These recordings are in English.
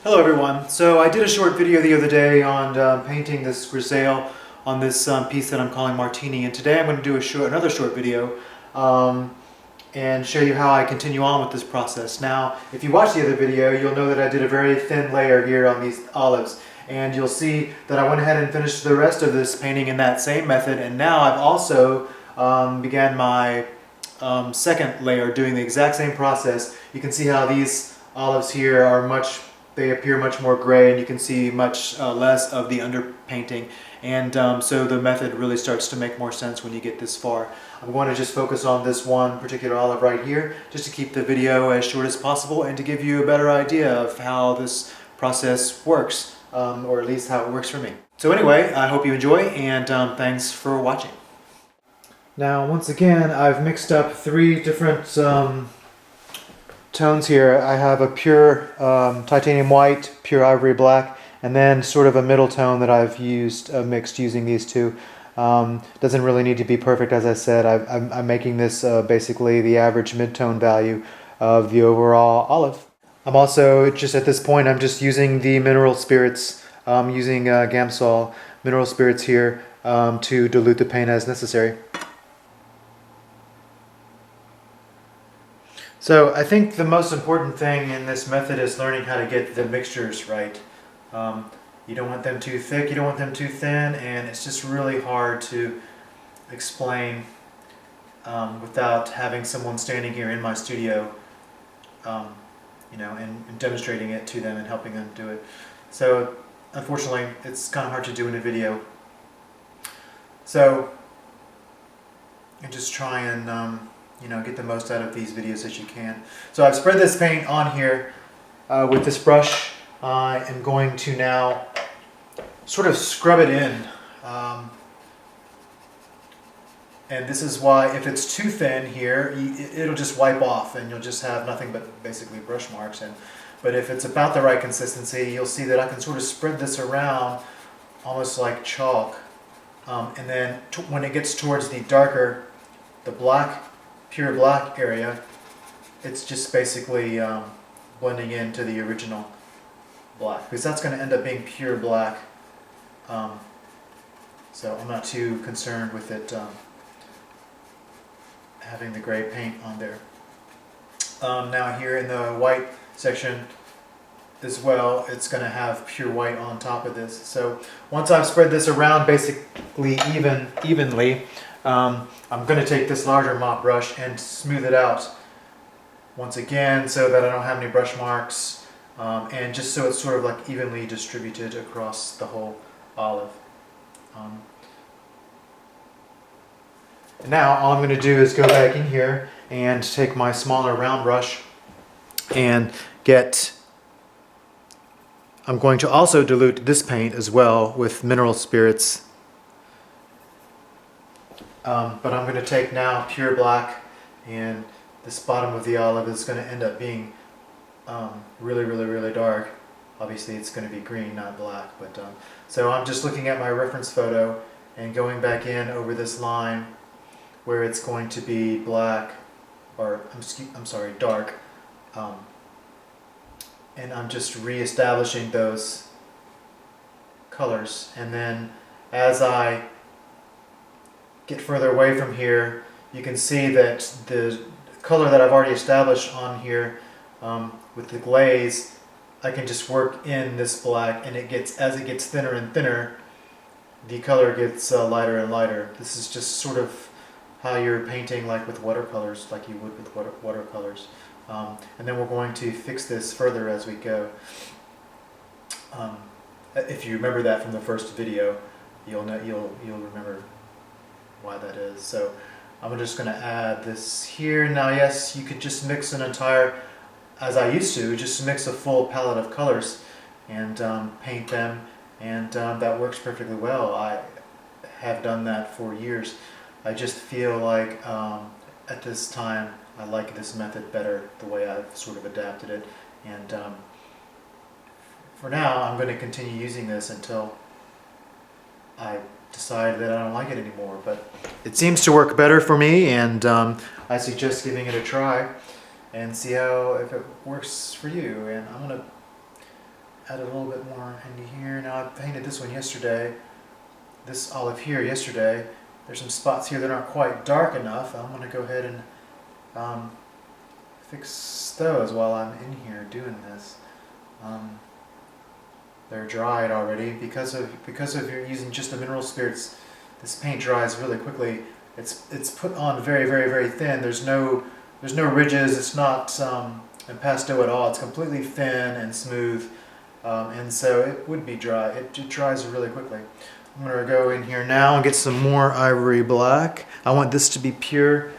Hello everyone. So I did a short video the other day on painting this grisaille on this piece that I'm calling Martini, and today I'm going to do another short video and show you how I continue on with this process. Now, if you watch the other video, you'll know that I did a very thin layer here on these olives, and you'll see that I went ahead and finished the rest of this painting in that same method, and now I've also began my second layer doing the exact same process. You can see how these olives here are they appear much more gray, and you can see much less of the underpainting, and so the method really starts to make more sense when you get this far. I'm going to just focus on this one particular olive right here, just to keep the video as short as possible and to give you a better idea of how this process works, or at least how it works for me. So anyway, I hope you enjoy, and thanks for watching. Now, once again, I've mixed up three different tones here. I have a pure titanium white, pure ivory black, and then sort of a middle tone that I've mixed using these two. Doesn't really need to be perfect, as I said. I'm making this basically the average mid-tone value of the overall olive. I'm also, just at this point, I'm just using the mineral spirits, using Gamsol mineral spirits here to dilute the paint as necessary. So I think the most important thing in this method is learning how to get the mixtures right. You don't want them too thick, you don't want them too thin, and it's just really hard to explain without having someone standing here in my studio, and demonstrating it to them and helping them do it. So unfortunately, it's kind of hard to do in a video. So you just try and get the most out of these videos as you can. So I've spread this paint on here with this brush. I am going to now sort of scrub it in. And this is why, if it's too thin here, it'll just wipe off and you'll just have nothing but basically brush marks. But if it's about the right consistency, you'll see that I can sort of spread this around almost like chalk. And then when it gets towards the darker, the black, pure black area, it's just basically blending into the original black, because that's going to end up being pure black. So I'm not too concerned with it having the gray paint on there. Now here in the white section as well, it's going to have pure white on top of this. So once I've spread this around basically evenly, I'm going to take this larger mop brush and smooth it out once again so that I don't have any brush marks, and just so it's sort of like evenly distributed across the whole olive. And now all I'm going to do is go back in here and take my smaller round brush and I'm going to also dilute this paint as well with mineral spirits. But I'm going to take now pure black, and this bottom of the olive is going to end up being really, really, really dark. Obviously it's going to be green, not black. But so I'm just looking at my reference photo and going back in over this line where it's going to be black, or I'm sorry, dark. And I'm just re-establishing those colors. And then as I get further away from here, you can see that the color that I've already established on here with the glaze, I can just work in this black, and as it gets thinner and thinner, the color gets lighter and lighter. This is just sort of how you're painting like with watercolors, like you would with watercolors. And then we're going to fix this further as we go. If you remember that from the first video, you'll remember why that is. So I'm just going to add this here. Now yes, you could just mix an entire, as I used to, just mix a full palette of colors and paint them, and that works perfectly well. I have done that for years. I just feel like at this time I like this method better, the way I've sort of adapted it, and for now I'm going to continue using this until I decide that I don't like it anymore. But it seems to work better for me, and I suggest giving it a try and see if it works for you. And I'm going to add a little bit more into here. Now I painted this one yesterday, this olive here yesterday. There's some spots here that aren't quite dark enough. I'm going to go ahead and fix those while I'm in here doing this. They're dried already because of you're using just the mineral spirits. This paint dries really quickly. It's put on very thin. There's no ridges. It's not impasto at all. It's completely thin and smooth, and so it would be dry. It dries really quickly. I'm going to go in here now and get some more ivory black. I want this to be pure.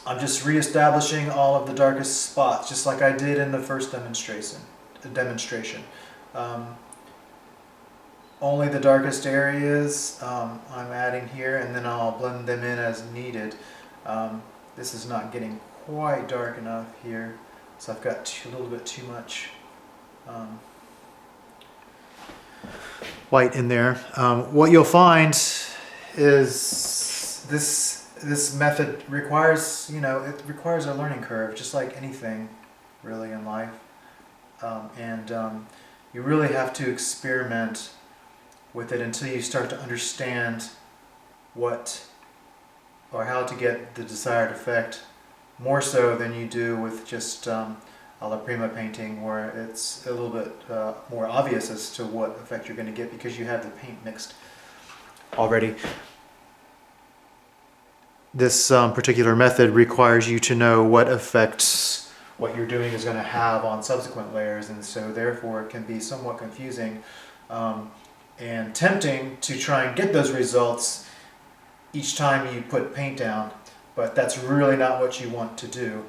I'm just reestablishing all of the darkest spots, just like I did in the first demonstration. Only the darkest areas I'm adding here, and then I'll blend them in as needed. This is not getting quite dark enough here, so I've got a little bit too much white in there. What you'll find is this method requires, it requires a learning curve, just like anything really in life. You really have to experiment with it until you start to understand what or how to get the desired effect, more so than you do with just alla prima painting, where it's a little bit more obvious as to what effect you're going to get because you have the paint mixed already. This particular method requires you to know what effects what you're doing is going to have on subsequent layers, and so therefore it can be somewhat confusing and tempting to try and get those results each time you put paint down, but that's really not what you want to do.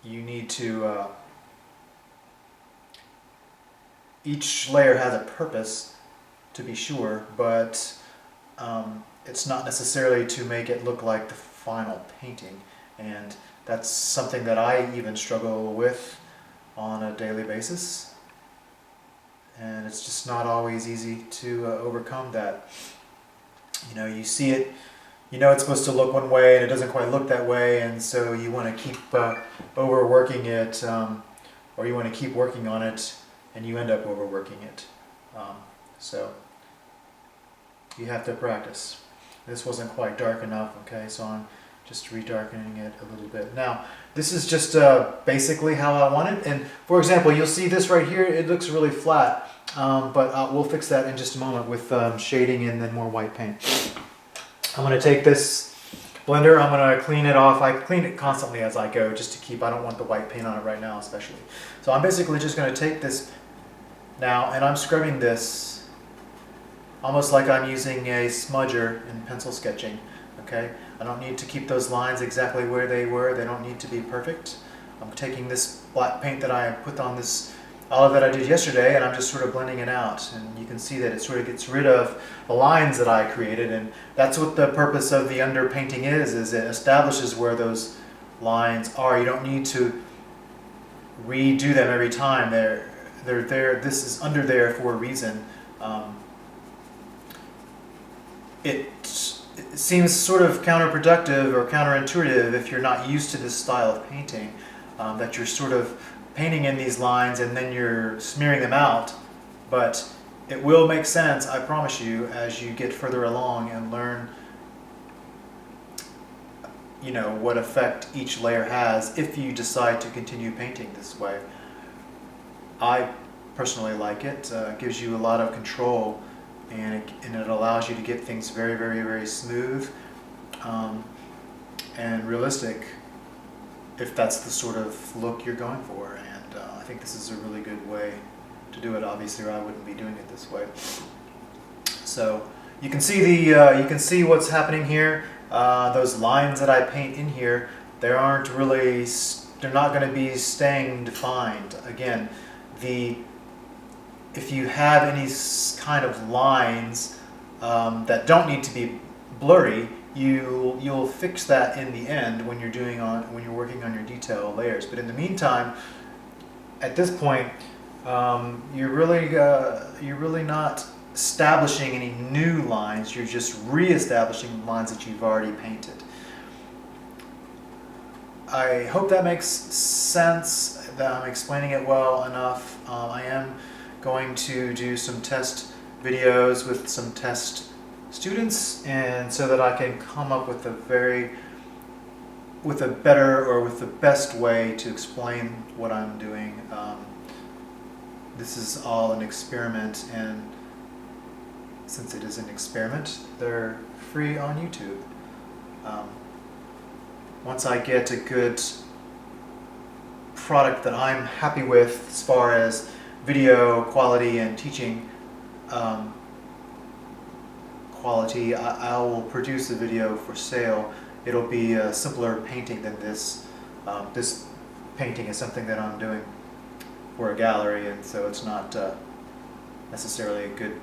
You need to, each layer has a purpose, to be sure, but it's not necessarily to make it look like the final painting, and that's something that I even struggle with on a daily basis, and it's just not always easy to overcome that. You see it, it's supposed to look one way and it doesn't quite look that way, and so you want to keep overworking it, or you want to keep working on it and you end up overworking it. So you have to practice. This wasn't quite dark enough, okay, so I'm just redarkening it a little bit. Now, this is just basically how I want it, and for example, you'll see this right here, it looks really flat, but we'll fix that in just a moment with shading and then more white paint. I'm going to take this blender, I'm going to clean it off. I clean it constantly as I go, just to keep, I don't want the white paint on it right now especially. So I'm basically just going to take this now, and I'm scrubbing this almost like I'm using a smudger in pencil sketching. Okay, I don't need to keep those lines exactly where they were. They don't need to be perfect. I'm taking this black paint that I put on this olive that I did yesterday, and I'm just sort of blending it out, and you can see that it sort of gets rid of the lines that I created, and that's what the purpose of the underpainting is it establishes where those lines are. You don't need to redo them every time. They're there. This is under there for a reason. It seems sort of counterproductive or counterintuitive if you're not used to this style of painting, that you're sort of painting in these lines and then you're smearing them out, but it will make sense, I promise you, as you get further along and learn what effect each layer has if you decide to continue painting this way. I personally like it. It gives you a lot of control, and it allows you to get things very smooth and realistic, if that's the sort of look you're going for. And I think this is a really good way to do it. Obviously, or I wouldn't be doing it this way. So you can see you can see what's happening here. Those lines that I paint in here, they're not going to be staying defined. Again, if you have any kind of lines that don't need to be blurry, you'll fix that in the end when you're working on your detail layers. But in the meantime, at this point, you're really not establishing any new lines. You're just re-establishing lines that you've already painted. I hope that makes sense. that I'm explaining it well enough. I am going to do some test videos with some test students, and so that I can come up with with the best way to explain what I'm doing. This is all an experiment, and since it is an experiment, they're free on YouTube. Once I get a good product that I'm happy with as far as video quality and teaching quality, I will produce a video for sale. It'll be a simpler painting than this. This painting is something that I'm doing for a gallery, and so it's not necessarily a good.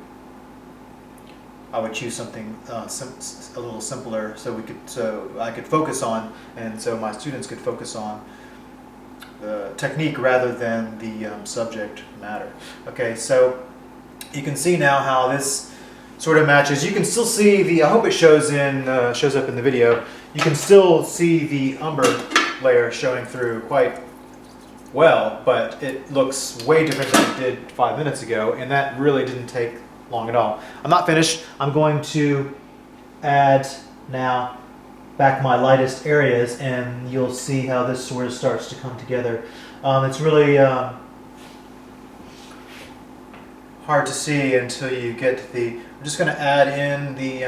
I would choose something a little simpler, so I could focus on, and so my students could focus on the technique rather than the subject matter. Okay, so you can see now how this sort of matches. You can still see the. I hope it shows up in the video. You can still see the umber layer showing through quite well, but it looks way different than it did 5 minutes ago, and that really didn't take long at all. I'm not finished. I'm going to add now back my lightest areas, and you'll see how this sort of starts to come together. It's really hard to see until you get to the. I'm just going to add in the.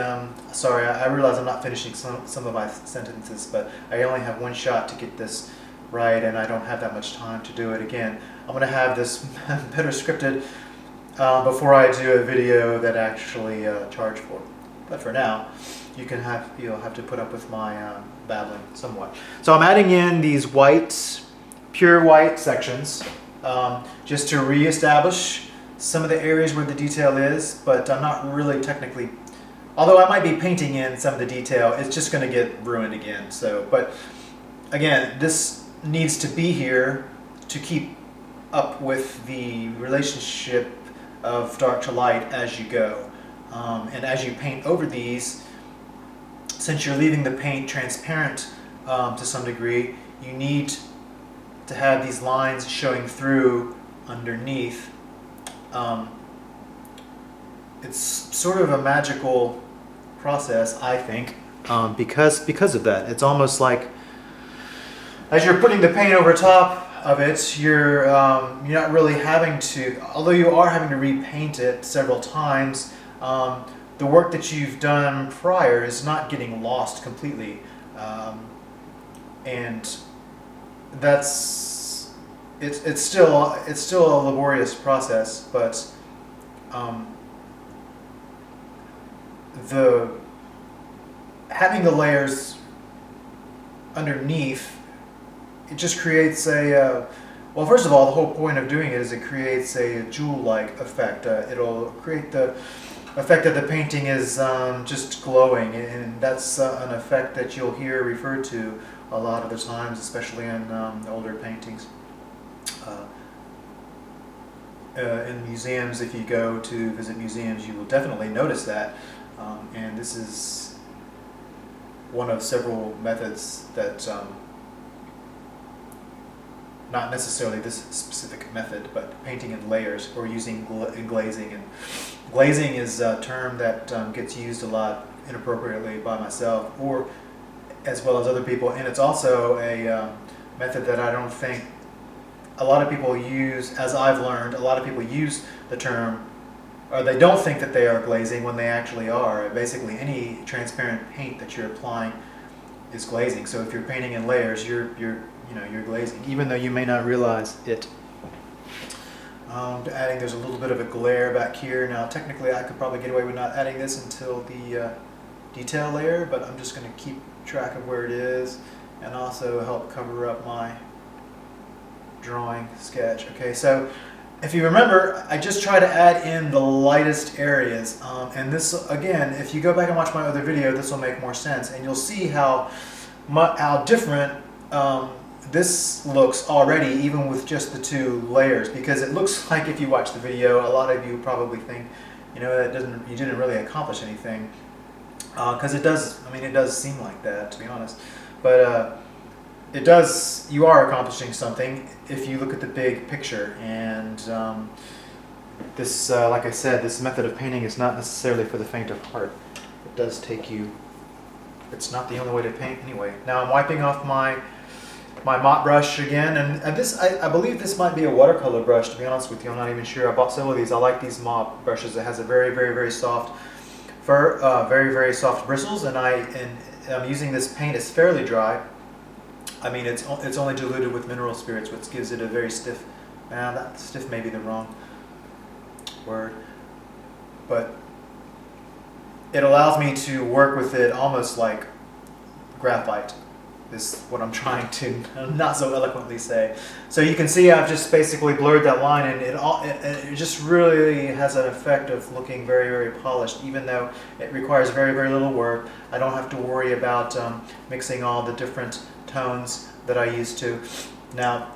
Sorry, I realize I'm not finishing some of my sentences, but I only have one shot to get this right, and I don't have that much time to do it again. I'm going to have this better scripted before I do a video that actually charge for. But for now, you'll have to put up with my babbling somewhat. So I'm adding in these pure white sections just to reestablish some of the areas where the detail is, but I'm not really technically, although I might be painting in some of the detail, it's just going to get ruined again. So, but again, this needs to be here to keep up with the relationship of dark to light as you go. And as you paint over these, since you're leaving the paint transparent to some degree, you need to have these lines showing through underneath. It's sort of a magical process, I think, because of that. It's almost like as you're putting the paint over top of it, you're not really having to, although you are having to repaint it several times. The work that you've done prior is not getting lost completely, and that's it's still a laborious process, but having the layers underneath, it just creates a well, first of all, the whole point of doing it is it creates a jewel-like effect. It'll create the effect that the painting is just glowing, and that's an effect that you'll hear referred to a lot of the times, especially in older paintings. In museums, if you go to visit museums, you will definitely notice that, and this is one of several methods that, not necessarily this specific method, but painting in layers or using glazing. And glazing is a term that gets used a lot inappropriately by myself, or as well as other people, and it's also a method that I don't think a lot of people use. As I've learned, a lot of people use the term, or they don't think that they are glazing when they actually are. Basically, any transparent paint that you're applying is glazing. So if you're painting in layers, you're glazing, even though you may not realize it. Adding, there's a little bit of a glare back here. Now, technically, I could probably get away with not adding this until the detail layer, but I'm just going to keep track of where it is and also help cover up my drawing sketch. Okay, so if you remember, I just try to add in the lightest areas, and this, again, if you go back and watch my other video, this will make more sense, and you'll see how different this looks already, even with just the two layers, because it looks like, if you watch the video, a lot of you probably think, you didn't really accomplish anything, because it does. I mean, it does seem like that, to be honest. But it does, you are accomplishing something if you look at the big picture. And this, like I said, this method of painting is not necessarily for the faint of heart. It does take you, it's not the only way to paint anyway. Now I'm wiping off my mop brush again, and this, I believe this might be a watercolor brush, to be honest with you. I'm not even sure. I bought several of these. I like these mop brushes. It has a very soft fur, very soft bristles, and I'm using this paint. It's fairly dry. I mean, it's only diluted with mineral spirits, which gives it a very stiff. That stiff may be the wrong word, but it allows me to work with it almost like graphite. Is what I'm trying to not so eloquently say. So you can see I've just basically blurred that line, and it just really has an effect of looking very polished, even though it requires very little work. I don't have to worry about mixing all the different tones that I used to. Now,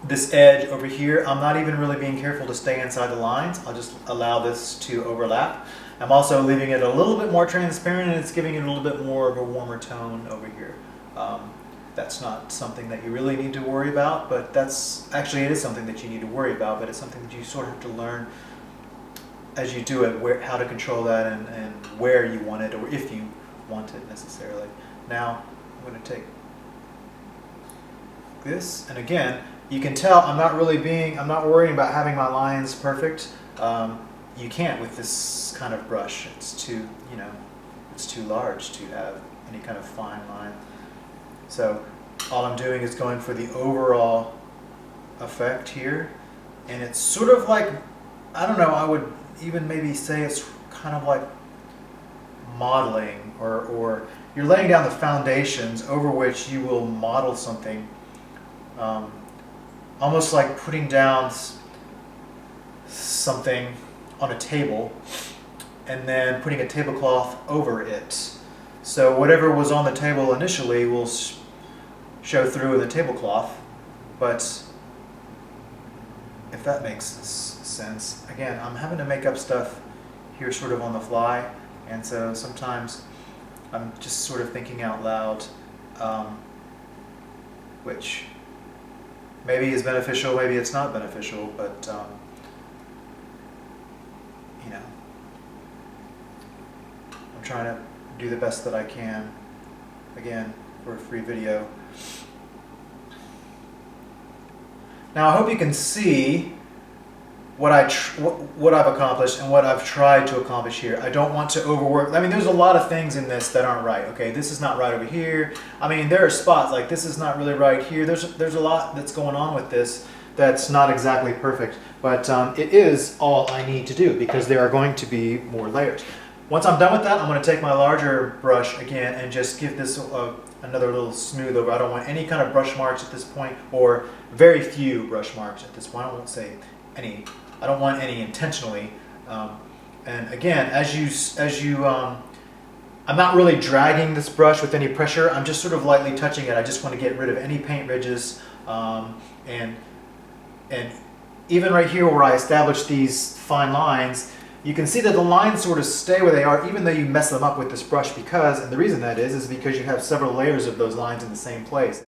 this edge over here, I'm not even really being careful to stay inside the lines. I'll just allow this to overlap. I'm also leaving it a little bit more transparent, and it's giving it a little bit more of a warmer tone over here. That's not something that you really need to worry about, but that's actually, it is something that you need to worry about, but it's something that you sort of have to learn as you do it, how to control that and where you want it, or if you want it necessarily. Now I'm going to take this, and again, you can tell I'm not worrying about having my lines perfect. You can't with this kind of brush. It's too, it's too large to have any kind of fine line. So all I'm doing is going for the overall effect here, and it's sort of like, I don't know, I would even maybe say it's kind of like modeling, or you're laying down the foundations over which you will model something, almost like putting down something on a table and then putting a tablecloth over it. So whatever was on the table initially will show through in the tablecloth, but if that makes sense. Again, I'm having to make up stuff here sort of on the fly, and so sometimes I'm just sort of thinking out loud, which maybe is beneficial, maybe it's not beneficial, but I'm trying to do the best that I can, again, for a free video. Now I hope you can see what I've accomplished and what I've tried to accomplish here. I don't want to overwork. I mean, there's a lot of things in this that aren't right. Okay, this is not right over here. I mean, there are spots like this is not really right here. There's a lot that's going on with this that's not exactly perfect, but it is all I need to do because there are going to be more layers. Once I'm done with that, I'm going to take my larger brush again and just give this another little smooth over. I don't want any kind of brush marks at this point, or very few brush marks at this point. I won't say any. I don't want any intentionally. And again, I'm not really dragging this brush with any pressure. I'm just sort of lightly touching it. I just want to get rid of any paint ridges. And even right here where I established these fine lines, you can see that the lines sort of stay where they are even though you mess them up with this brush, and the reason that is because you have several layers of those lines in the same place.